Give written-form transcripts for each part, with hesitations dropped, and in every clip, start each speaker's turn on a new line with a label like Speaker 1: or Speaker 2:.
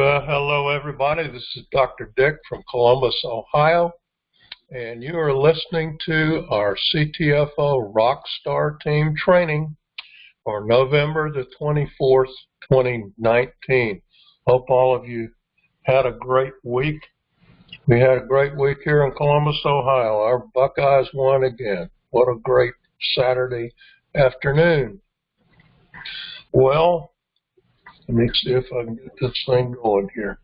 Speaker 1: Well, hello everybody. This is Dr. Dick from Columbus, Ohio, and you are listening to our CTFO Rock Star Team training for November the 24th, 2019. Hope all of you had a great week. We had a great week here in Columbus, Ohio. Our Buckeyes won again. What a great Saturday afternoon. Well, let me see if I can get this thing going here.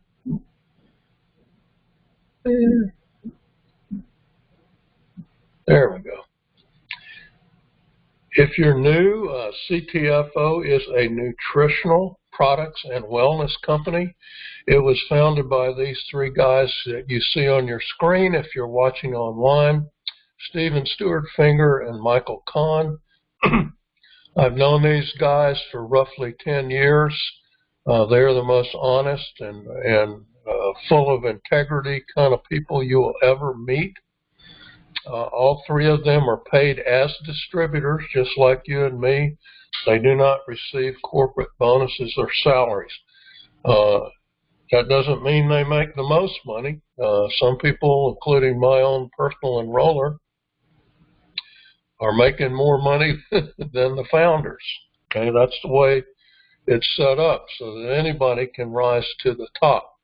Speaker 1: There we go. If you're new, CTFO is a nutritional products and wellness company. It was founded by these three guys that you see on your screen if you're watching online, Stephen Stewart Finger and Michael Kahn. I've known these guys for roughly 10 years. They're the most honest and full of integrity kind of people you will ever meet. All three of them are paid as distributors, just like you and me. They do not receive corporate bonuses or salaries. That doesn't mean they make the most money. Some people, including my own personal enroller, are making more money than the founders. Okay, that's the way it's set up so that anybody can rise to the top.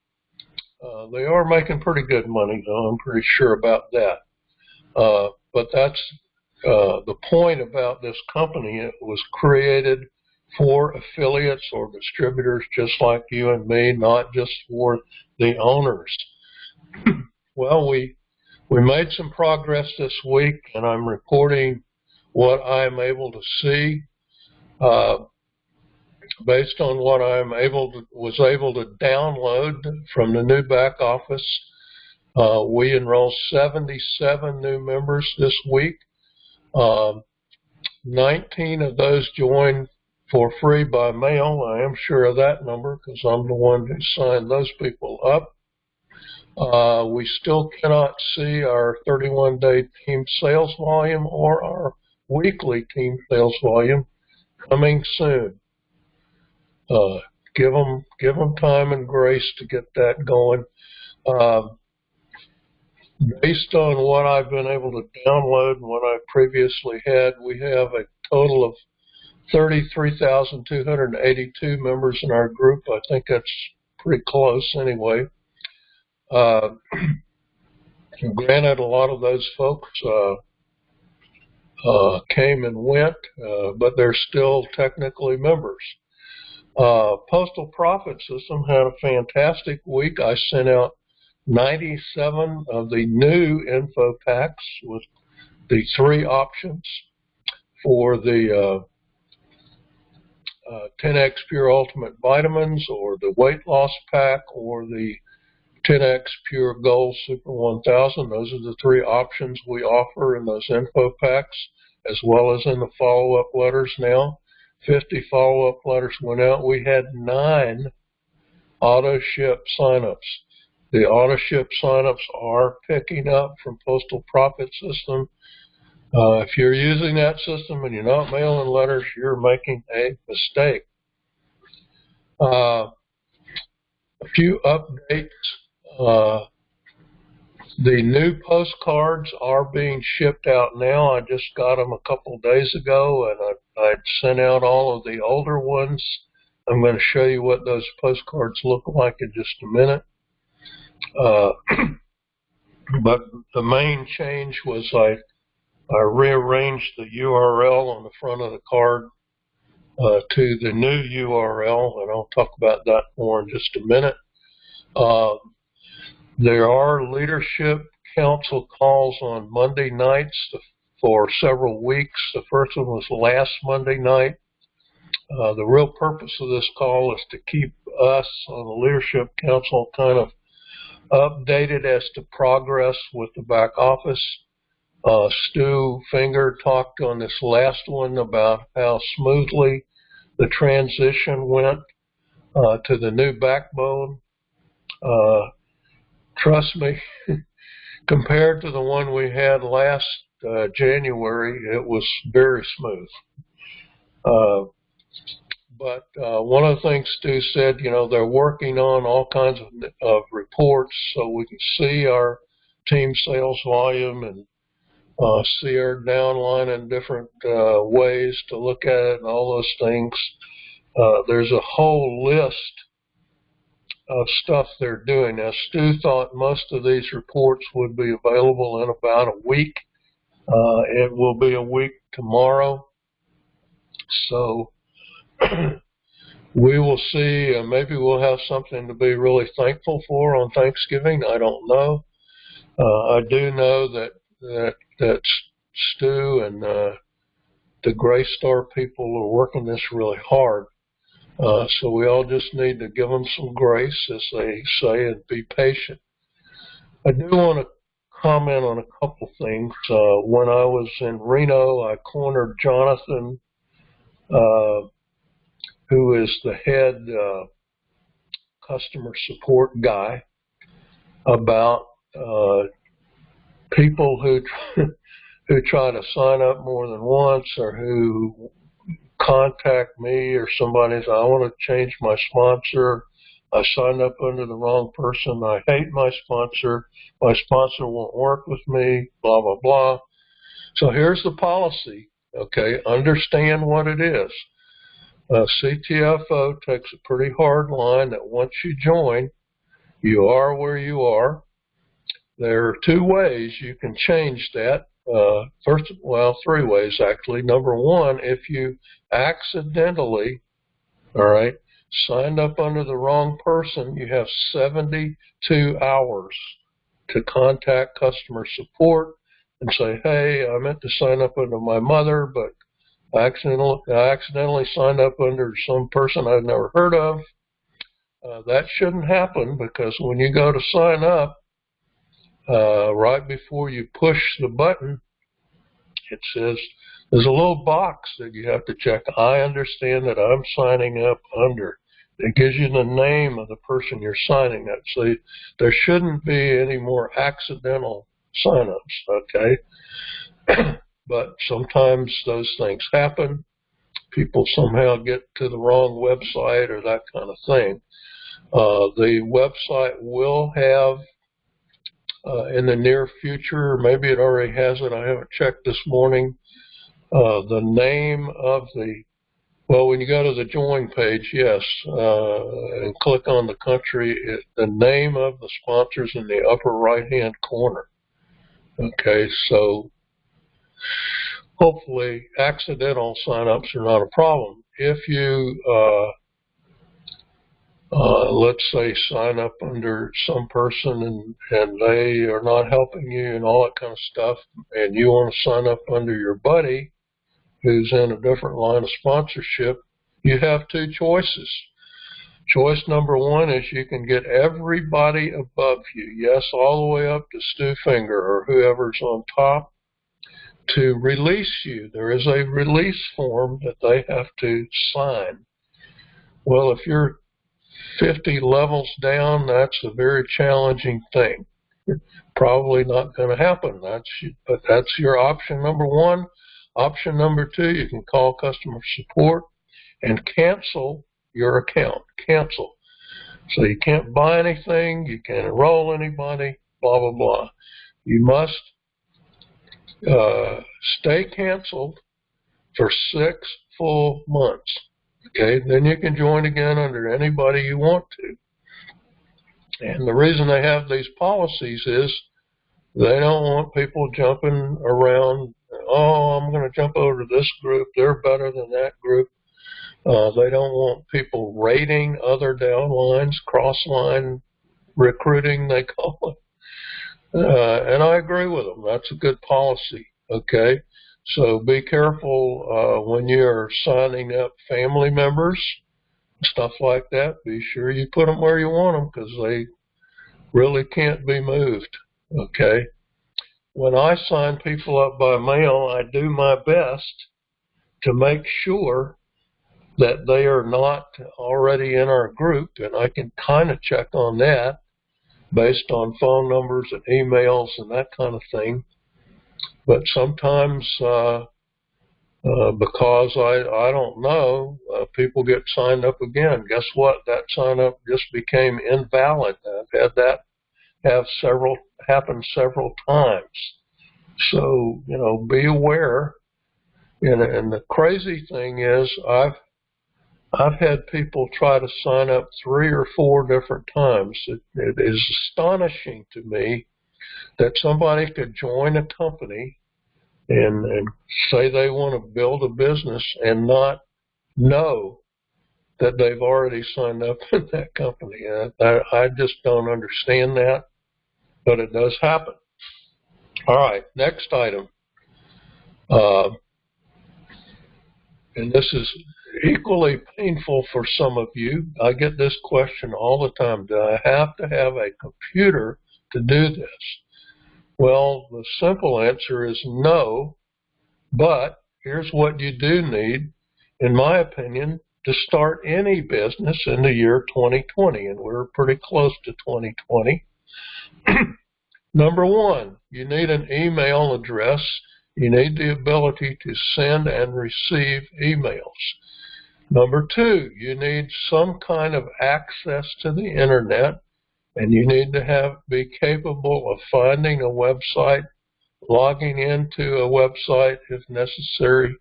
Speaker 1: They are making pretty good money, though. I'm pretty sure about that. But that's the point about this company. It was created for affiliates or distributors just like you and me, not just for the owners. Well, we made some progress this week, and I'm reporting what I'm able to see. Based on what was able to download from the new back office, we enrolled 77 new members this week. 19 of those joined for free by mail. I am sure of that number because I'm the one who signed those people up. We still cannot see our 31-day team sales volume or our weekly team sales volume. Coming soon. Give them time and grace to get that going. Based on what I've been able to download and what I previously had, we have a total of 33,282 members in our group. I think that's pretty close anyway. Granted, a lot of those folks came and went, but they're still technically members. Postal Profit System had a fantastic week. I sent out 97 of the new info packs with the three options for the 10X Pure Ultimate Vitamins, or the weight loss pack, or the 10X Pure Gold Super 1000. Those are the three options we offer in those info packs, as well as in the follow-up letters now. 50 follow-up letters went out. We had 9 auto-ship signups. The auto-ship signups are picking up from Postal Profit System. If you're using that system and you're not mailing letters, you're making a mistake. A few updates. The new postcards are being shipped out now. I just got them a couple days ago, and I'd sent out all of the older ones. I'm going to show you what those postcards look like in just a minute. But the main change was I rearranged the URL on the front of the card to the new URL, and I'll talk about that more in just a minute. There are leadership council calls on Monday nights for several weeks. The first one was last Monday night. The real purpose of this call is to keep us on the leadership council kind of updated as to progress with the back office. Stu Finger talked on this last one about how smoothly the transition went to the new backbone. Trust me, compared to the one we had last January, it was very smooth. But one of the things Stu said, you know, they're working on all kinds of reports so we can see our team sales volume and see our downline in different ways to look at it and all those things. There's a whole list of stuff they're doing. Now, Stu thought most of these reports would be available in about a week. It will be a week tomorrow. So we will see. Maybe we'll have something to be really thankful for on Thanksgiving. I don't know. I do know that Stu and the Gray Star people are working this really hard. So we all just need to give them some grace, as they say, and be patient. I do want to comment on a couple things. When I was in Reno, I cornered Jonathan, who is the head customer support guy, about people who try to sign up more than once, or who contact me or somebody says, I want to change my sponsor. I signed up under the wrong person. I hate my sponsor. My sponsor won't work with me, blah, blah, blah. So here's the policy, okay? Understand what it is. CTFO takes a pretty hard line that once you join, you are where you are. There are two ways you can change that. Three ways actually. Number one, if you accidentally, all right, signed up under the wrong person, you have 72 hours to contact customer support and say, hey, I meant to sign up under my mother, but I accidentally signed up under some person I've never heard of. That shouldn't happen, because when you go to sign up, right before you push the button, it says there's a little box that you have to check. I understand that I'm signing up under. It gives you the name of the person you're signing up. So there shouldn't be any more accidental signups, okay? But sometimes those things happen. People somehow get to the wrong website or that kind of thing. The website will have, in the near future, maybe it already has it, I haven't checked this morning, the name of well, when you go to the join page, yes, and click on the country, the name of the sponsors in the upper right-hand corner. Okay, so hopefully accidental sign-ups are not a problem. If you let's say sign up under some person and they are not helping you and all that kind of stuff, and you want to sign up under your buddy who's in a different line of sponsorship, you have two choices. Choice number one is you can get everybody above you, yes, all the way up to Stu Finger or whoever's on top, to release you. There is a release form that they have to sign. Well, if you're 50 levels down, that's a very challenging thing. Probably not going to happen. But that's your option number one. Option number two, you can call customer support and cancel your account. Cancel. So you can't buy anything, you can't enroll anybody, blah, blah, blah. You must stay canceled for 6 full months. Okay, then you can join again under anybody you want to. And the reason they have these policies is they don't want people jumping around. Oh, I'm going to jump over to this group. They're better than that group. They don't want people rating other downlines, cross-line recruiting, they call it. And I agree with them. That's a good policy, okay? So be careful when you're signing up family members, stuff like that. Be sure you put them where you want them, because they really can't be moved, okay? When I sign people up by mail, I do my best to make sure that they are not already in our group, and I can kind of check on that based on phone numbers and emails and that kind of thing. But sometimes because I don't know, people get signed up again. Guess what? That sign up just became invalid. I've had that happen several times. So, you know, be aware. And the crazy thing is, I've had people try to sign up 3 or 4 different times. It is astonishing to me that somebody could join a company and say they want to build a business and not know that they've already signed up in that company. I just don't understand that, but it does happen. All right, next item. And this is equally painful for some of you. I get this question all the time. Do I have to have a computer to do this? Well, the simple answer is no, but here's what you do need, in my opinion, to start any business in the year 2020, and we're pretty close to 2020. Number 1, you need an email address. You need the ability to send and receive emails. Number 2, you need some kind of access to the internet, and you need to be capable of finding a website, logging into a website if necessary,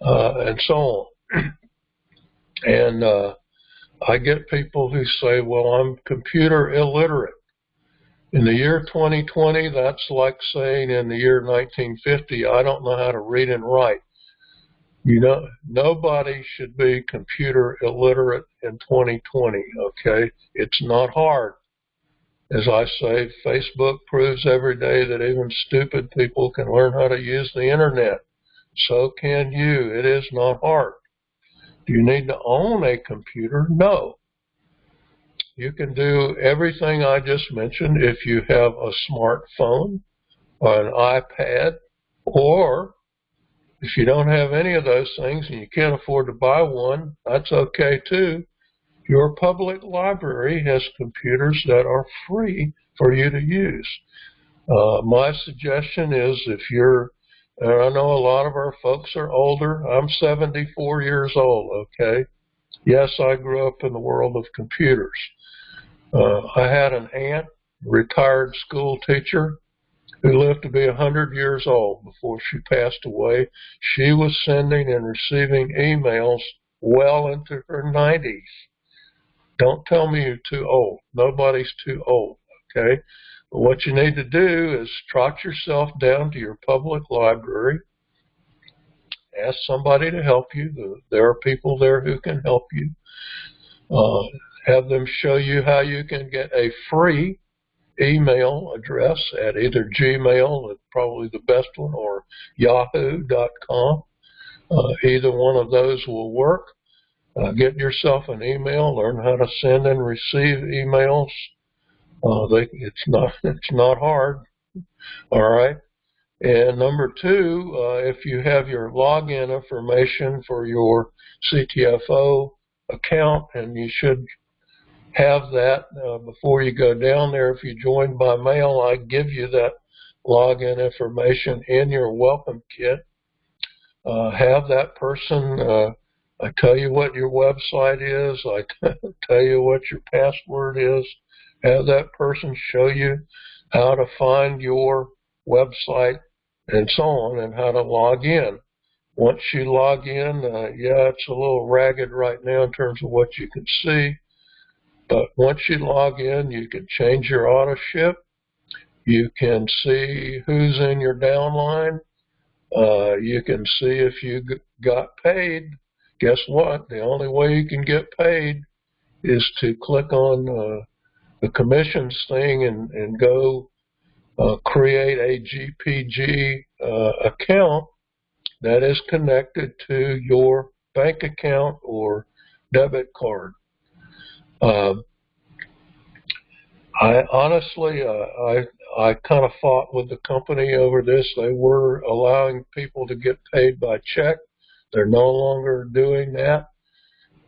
Speaker 1: and so on. And I get people who say, well, I'm computer illiterate. In the year 2020, that's like saying in the year 1950, I don't know how to read and write. You know, nobody should be computer illiterate in 2020, okay? It's not hard. As I say, Facebook proves every day that even stupid people can learn how to use the internet. So can you. It is not hard. Do you need to own a computer? No. You can do everything I just mentioned if you have a smartphone or an iPad, or if you don't have any of those things and you can't afford to buy one, that's okay too. Your public library has computers that are free for you to use. My suggestion is if you're, and I know a lot of our folks are older. I'm 74 years old, okay? Yes, I grew up in the world of computers. I had an aunt, retired school teacher, who lived to be 100 years old before she passed away. She was sending and receiving emails well into her 90s. Don't tell me you're too old. Nobody's too old, okay? But what you need to do is trot yourself down to your public library. Ask somebody to help you. There are people there who can help you. Have them show you how you can get a free email address at either Gmail, probably the best one, or yahoo.com. Either one of those will work. Get yourself an email, learn how to send and receive emails. It's not hard. All right. And number 2, if you have your login information for your CTFO account, and you should have that before you go down there. If you join by mail, I give you that login information in your welcome kit. Have that person, I tell you what your website is, I tell you what your password is. Have that person show you how to find your website and so on, and how to log in. Once you log in, yeah, it's a little ragged right now in terms of what you can see, but once you log in, you can change your auto ship. You can see who's in your downline. You can see if you got paid. Guess what? The only way you can get paid is to click on the commissions thing and go create a GPG account that is connected to your bank account or debit card. I honestly, I kind of fought with the company over this. They were allowing people to get paid by check. They're no longer doing that.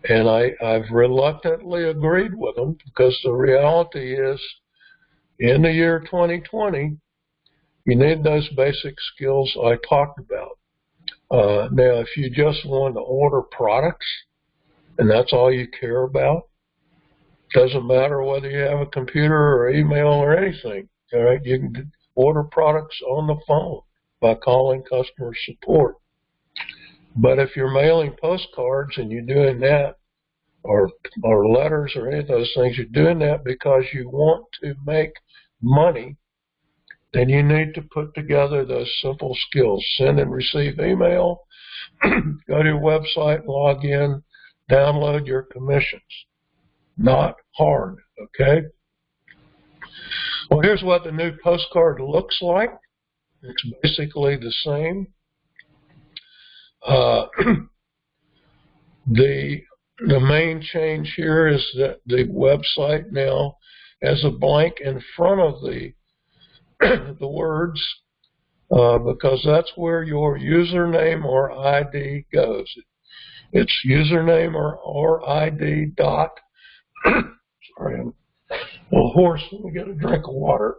Speaker 1: And I've reluctantly agreed with them, because the reality is, in the year 2020, you need those basic skills I talked about. Now, if you just want to order products and that's all you care about, doesn't matter whether you have a computer or email or anything. All right, you can order products on the phone by calling customer support. But if you're mailing postcards and you're doing that, or letters or any of those things, you're doing that because you want to make money, then you need to put together those simple skills. Send and receive email, go to your website, log in, download your commissions. Not hard, okay? Well, here's what the new postcard looks like. It's basically the same. The main change here is that the website now has a blank in front of the words, because that's where your username or ID goes. It's username or ID dot. Sorry, I'm a little hoarse. Let me get a drink of water.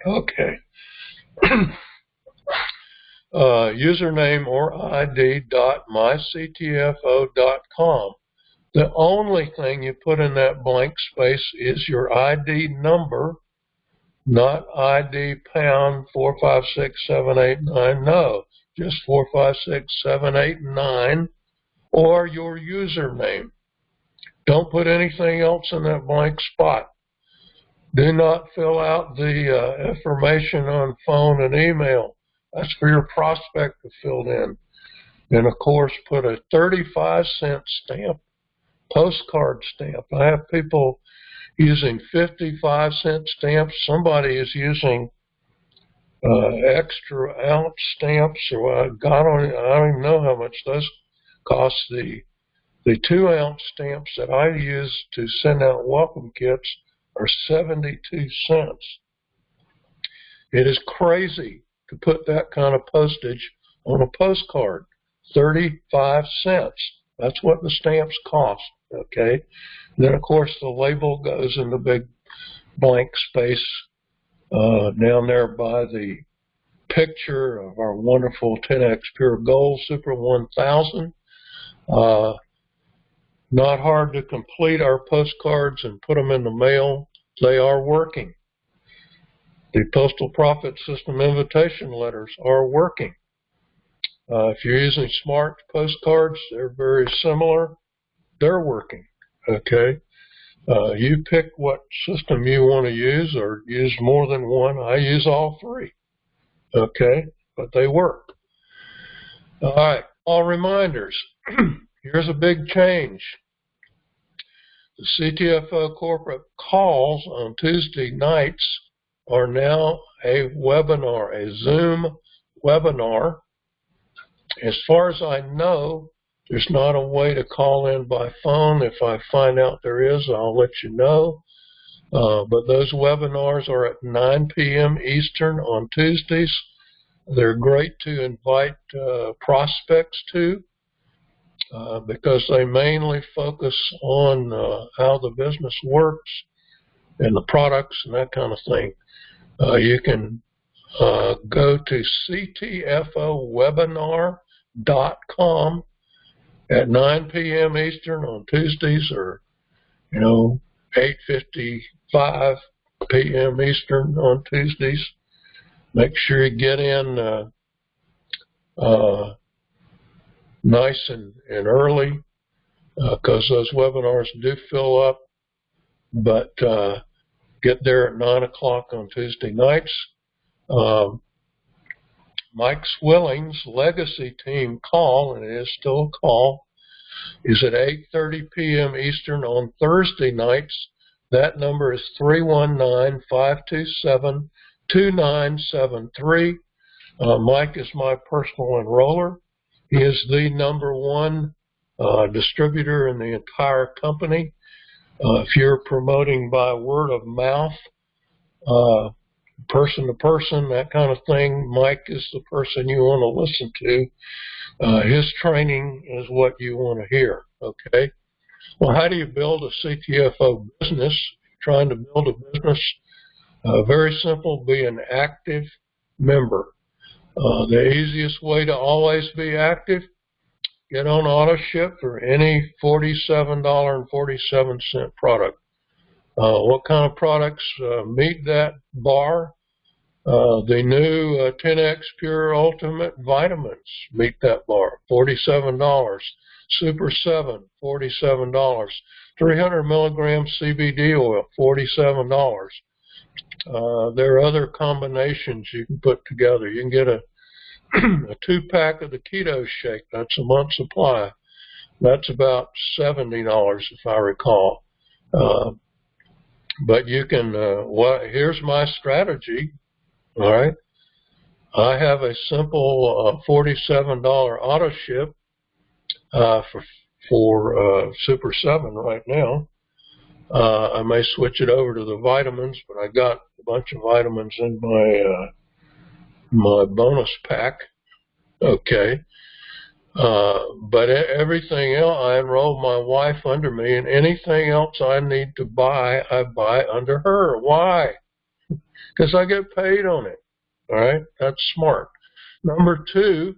Speaker 1: Okay. Username or ID dot myctfo.com. The only thing you put in that blank space is your ID number, not ID pound 4567889. No, just 4567889, or your username. Don't put anything else in that blank spot. Do not fill out the information on phone and email. That's for your prospect to fill in. And of course, put a 35-cent stamp, postcard stamp. I have people using 55-cent stamps. Somebody is using extra ounce stamps, or I don't even know how much those cost. The 2-ounce stamps that I use to send out welcome kits are 72 cents. It is crazy to put that kind of postage on a postcard. 35 cents. That's what the stamps cost, okay? And then, of course, the label goes in the big blank space down there by the picture of our wonderful 10X Pure Gold Super 1000. Not hard to complete our postcards and put them in the mail. They are working. The Postal Profit System invitation letters are working. If you're using smart postcards, they're very similar. They're working, okay? You pick what system you want to use, or use more than one. I use all three, okay? But they work. All right, all reminders. Here's a big change. The CTFO corporate calls on Tuesday nights are now a webinar, a Zoom webinar. As far as I know, there's not a way to call in by phone. If I find out there is, I'll let you know. But those webinars are at 9 p.m. Eastern on Tuesdays. They're great to invite prospects to, because they mainly focus on how the business works and the products and that kind of thing. You can go to CTFOwebinar.com at 9 p.m. Eastern on Tuesdays, or 8:55 p.m. Eastern on Tuesdays. Make sure you get in nice and early, because those webinars do fill up. But get there at 9 o'clock on Tuesday nights. Mike Swilling's Legacy Team call, and it is still a call, is at 8:30 p.m. Eastern on Thursday nights. That number is 319-527-2973. Mike is my personal enroller. He is the #1 distributor in the entire company. If you're promoting by word of mouth, person to person, that kind of thing, Mike is the person you want to listen to. His training is what you want to hear, okay? Well, how do you build a CTFO business? If you're trying to build a business Very simple, be an active member. The easiest way to always be active, get on AutoShip for any $47.47 product. What kind of products meet that bar? The new 10X Pure Ultimate Vitamins meet that bar, $47. Super 7, $47. 300 milligram CBD oil, $47. There are other combinations you can put together. You can get a 2-pack of the keto shake. That's a month's supply. That's about $70, if I recall. But you can, here's my strategy, all right? I have a simple $47 auto ship for Super 7 right now. I may switch it over to the vitamins, but I got a bunch of vitamins in my bonus pack. Okay. But everything else, I enroll my wife under me, and anything else I need to buy, I buy under her. Why? Because I get paid on it. All right? That's smart. Number 2,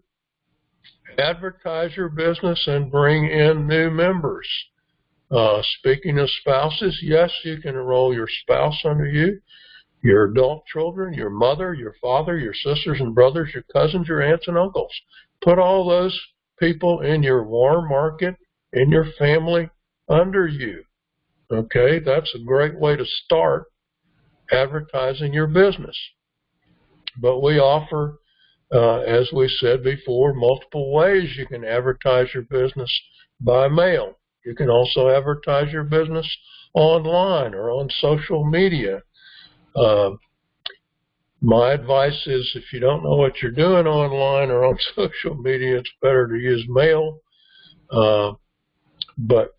Speaker 1: advertise your business and bring in new members. Speaking of spouses, yes, you can enroll your spouse under you, your adult children, your mother, your father, your sisters and brothers, your cousins, your aunts and uncles. Put all those people in your warm market, in your family, under you. Okay, that's a great way to start advertising your business. But we offer, as we said before, multiple ways you can advertise your business by mail. You can also advertise your business online or on social media. My advice is if you don't know what you're doing online or on social media, it's better to use mail, but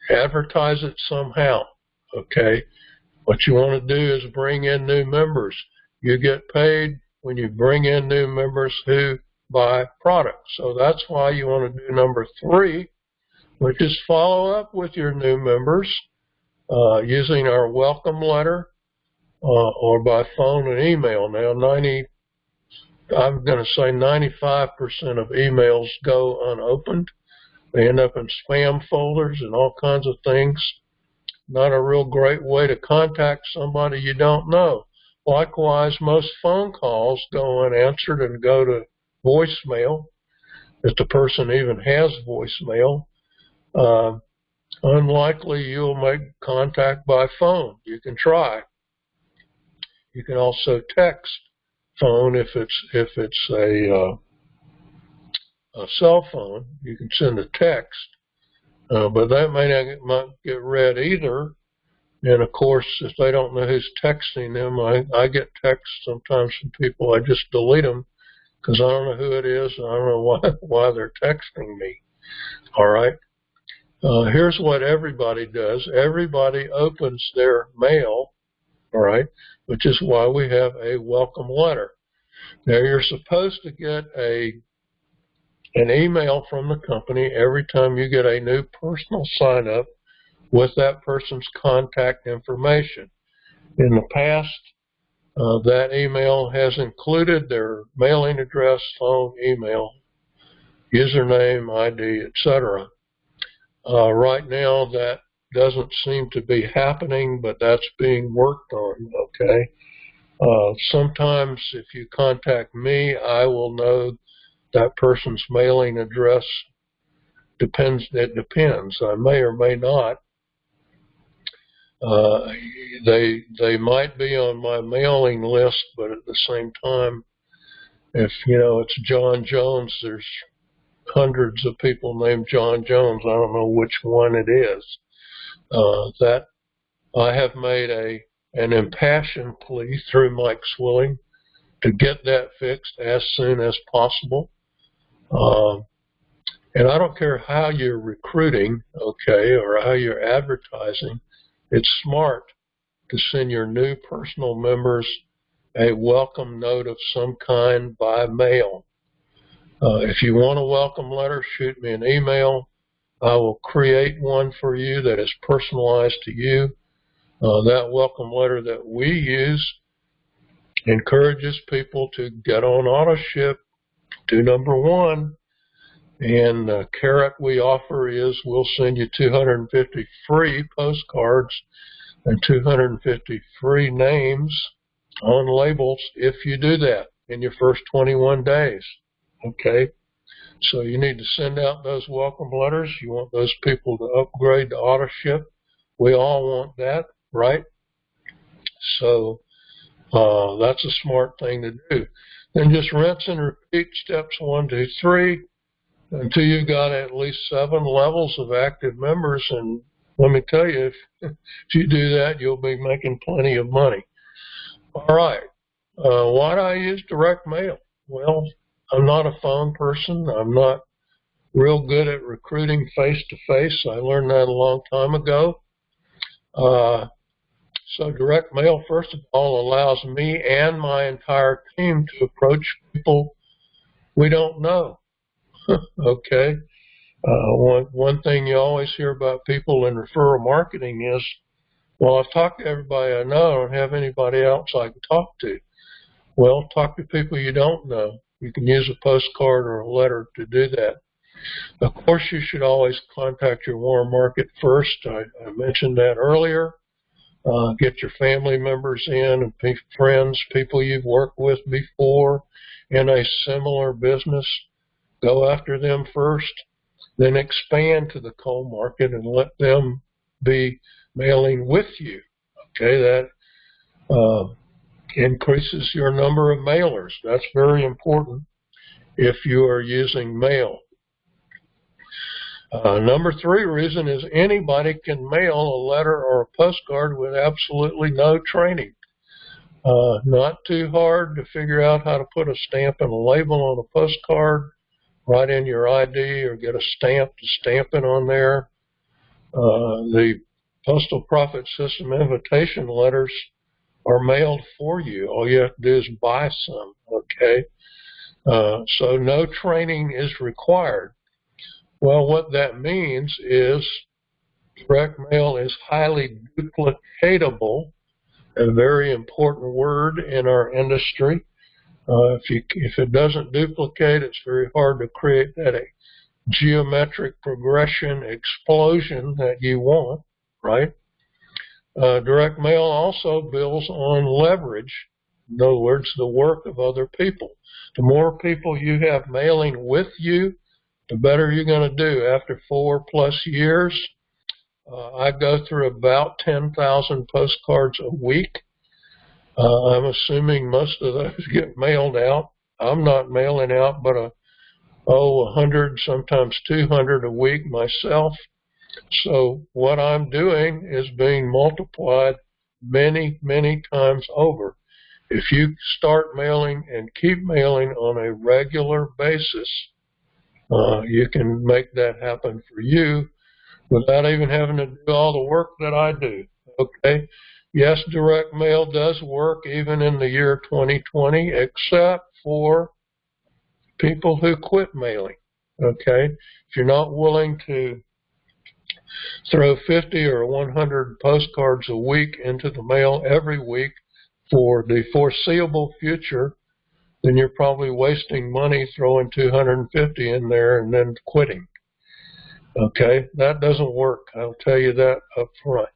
Speaker 1: advertise it somehow, okay? What you want to do is bring in new members. You get paid when you bring in new members who buy products. So that's why you want to do number 3, which is follow up with your new members using our welcome letter or by phone and email. Now, I'm going to say 95% of emails go unopened. They end up in spam folders and all kinds of things. Not a real great way to contact somebody you don't know. Likewise, most phone calls go unanswered and go to voicemail, if the person even has voicemail. Unlikely you'll make contact by phone. You can try. You can also text phone if it's a cell phone. You can send a text, but that may not get read either. And of course, if they don't know who's texting them, I get texts sometimes from people. I just delete them because I don't know who it is and I don't know why they're texting me. All right. Here's what everybody does. Everybody opens their mail, all right, which is why we have a welcome letter. Now, you're supposed to get an email from the company every time you get a new personal sign-up with that person's contact information. In the past, that email has included their mailing address, phone, email, username, ID, etc. Right now, that doesn't seem to be happening, but that's being worked on, okay? Sometimes if you contact me, I will know that person's mailing address. It depends. I may or may not. They might be on my mailing list, but at the same time, if it's John Jones, there's hundreds of people named John Jones. I don't know which one it is. That I have made an impassioned plea through Mike Swilling to get that fixed as soon as possible. And I don't care how you're recruiting, okay, or how you're advertising. It's smart to send your new personal members a welcome note of some kind by mail. If you want a welcome letter, shoot me an email. I will create one for you that is personalized to you. That welcome letter that we use encourages people to get on auto ship, do number one. And the carrot we offer is we'll send you 250 free postcards and 250 free names on labels if you do that in your first 21 days. Okay? So you need to send out those welcome letters. You want those people to upgrade to auto ship. We all want that, right? So that's a smart thing to do. Then just rinse and repeat steps 1, 2, 3 until you've got at least 7 levels of active members. And let me tell you, if you do that, you'll be making plenty of money. All right. Why do I use direct mail? Well, I'm not a phone person. I'm not real good at recruiting face-to-face. I learned that a long time ago. So direct mail, first of all, allows me and my entire team to approach people we don't know. Okay. One thing you always hear about people in referral marketing is, well, I've talked to everybody I know. I don't have anybody else I can talk to. Well, talk to people you don't know. You can use a postcard or a letter to do that. Of course, you should always contact your warm market first. I mentioned that earlier. Get your family members in and friends, people you've worked with before in a similar business. Go after them first, then expand to the cold market and let them be mailing with you. Okay, that increases your number of mailers. That's very important if you are using mail. Number 3 reason is anybody can mail a letter or a postcard with absolutely no training. Not too hard to figure out how to put a stamp and a label on a postcard, write in your ID or get a stamp to stamp it on there. The Postal Profit System invitation letters are mailed for you. All you have to do is buy some, okay? So no training is required. Well, what that means is direct mail is highly duplicatable, a very important word in our industry. If it doesn't duplicate, it's very hard to create that geometric progression explosion that you want, right? Direct mail also builds on leverage. In other words, the work of other people. The more people you have mailing with you, the better you're going to do. After 4+ years, I go through about 10,000 postcards a week. I'm assuming most of those get mailed out. I'm not mailing out but 100, sometimes 200 a week myself. So what I'm doing is being multiplied many, many times over. If you start mailing and keep mailing on a regular basis, you can make that happen for you without even having to do all the work that I do. Okay? Yes, direct mail does work even in the year 2020, except for people who quit mailing. Okay? If you're not willing to throw 50 or 100 postcards a week into the mail every week for the foreseeable future, then you're probably wasting money throwing 250 in there and then quitting. Okay, that doesn't work. I'll tell you that up front.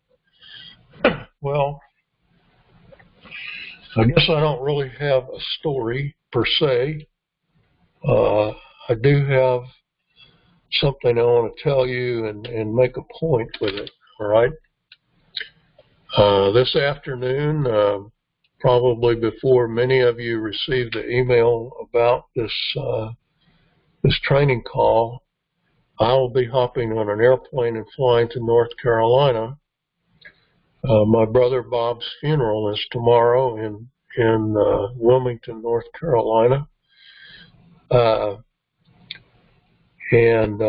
Speaker 1: Well, I guess I don't really have a story per se. I do have something I want to tell you and make a point with it, all right? This afternoon, probably before many of you received the email about this training call, I'll be hopping on an airplane and flying to North Carolina. My brother Bob's funeral is tomorrow in Wilmington, North Carolina. And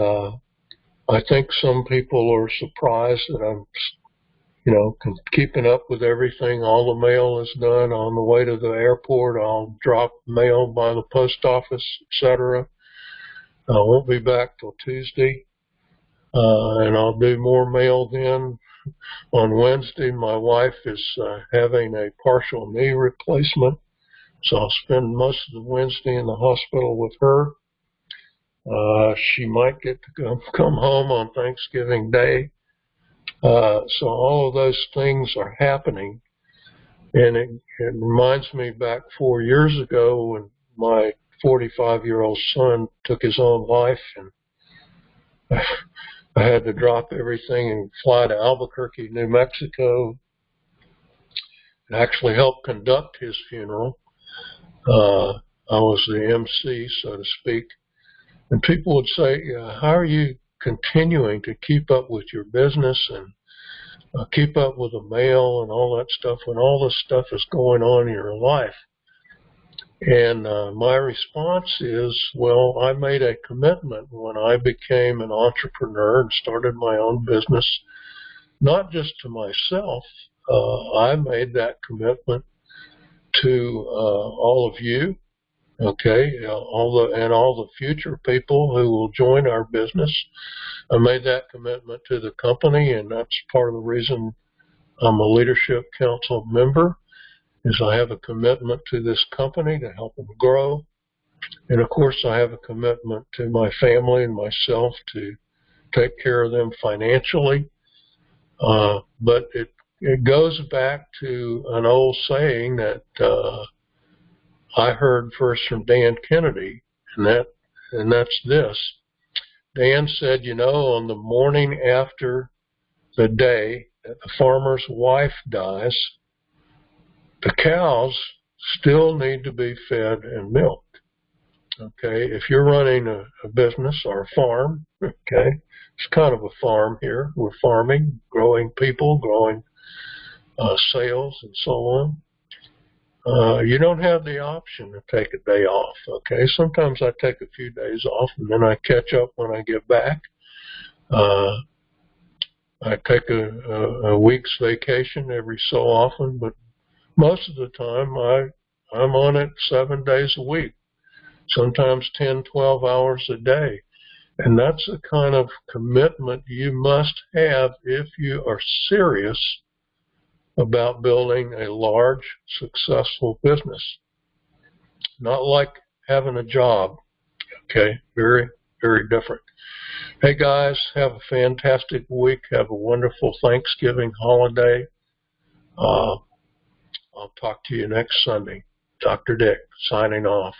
Speaker 1: I think some people are surprised that I'm, keeping up with everything. All the mail is done on the way to the airport. I'll drop mail by the post office, etc. I won't be back till Tuesday, and I'll do more mail then. On Wednesday, my wife is having a partial knee replacement, So I'll spend most of the Wednesday in the hospital with her. She might get to come home on Thanksgiving Day. So all of those things are happening. And it reminds me back 4 years ago when my 45-year-old son took his own life, and I had to drop everything and fly to Albuquerque, New Mexico, and actually help conduct his funeral. I was the MC, so to speak. And people would say, how are you continuing to keep up with your business and keep up with the mail and all that stuff when all this stuff is going on in your life? And my response is, well, I made a commitment when I became an entrepreneur and started my own business, not just to myself. I made that commitment to all of you, okay, all the future people who will join our business. I made that commitment to the company, and that's part of the reason I'm a leadership council member, is I have a commitment to this company to help them grow. And of course, I have a commitment to my family and myself to take care of them financially. But it goes back to an old saying that I heard first from Dan Kennedy, and that's this. Dan said, on the morning after the day that the farmer's wife dies, the cows still need to be fed and milked. Okay, if you're running a business or a farm, okay, it's kind of a farm here. We're farming, growing people, growing sales, and so on. You don't have the option to take a day off, okay? Sometimes I take a few days off, and then I catch up when I get back. I take a week's vacation every so often, but most of the time I'm on it 7 days a week, sometimes 10, 12 hours a day. And that's the kind of commitment you must have if you are serious about building a large, successful business. Not like having a job, okay? Very, very different. Hey guys, have a fantastic week. Have a wonderful Thanksgiving holiday. I'll talk to you next Sunday. Dr. Dick, signing off.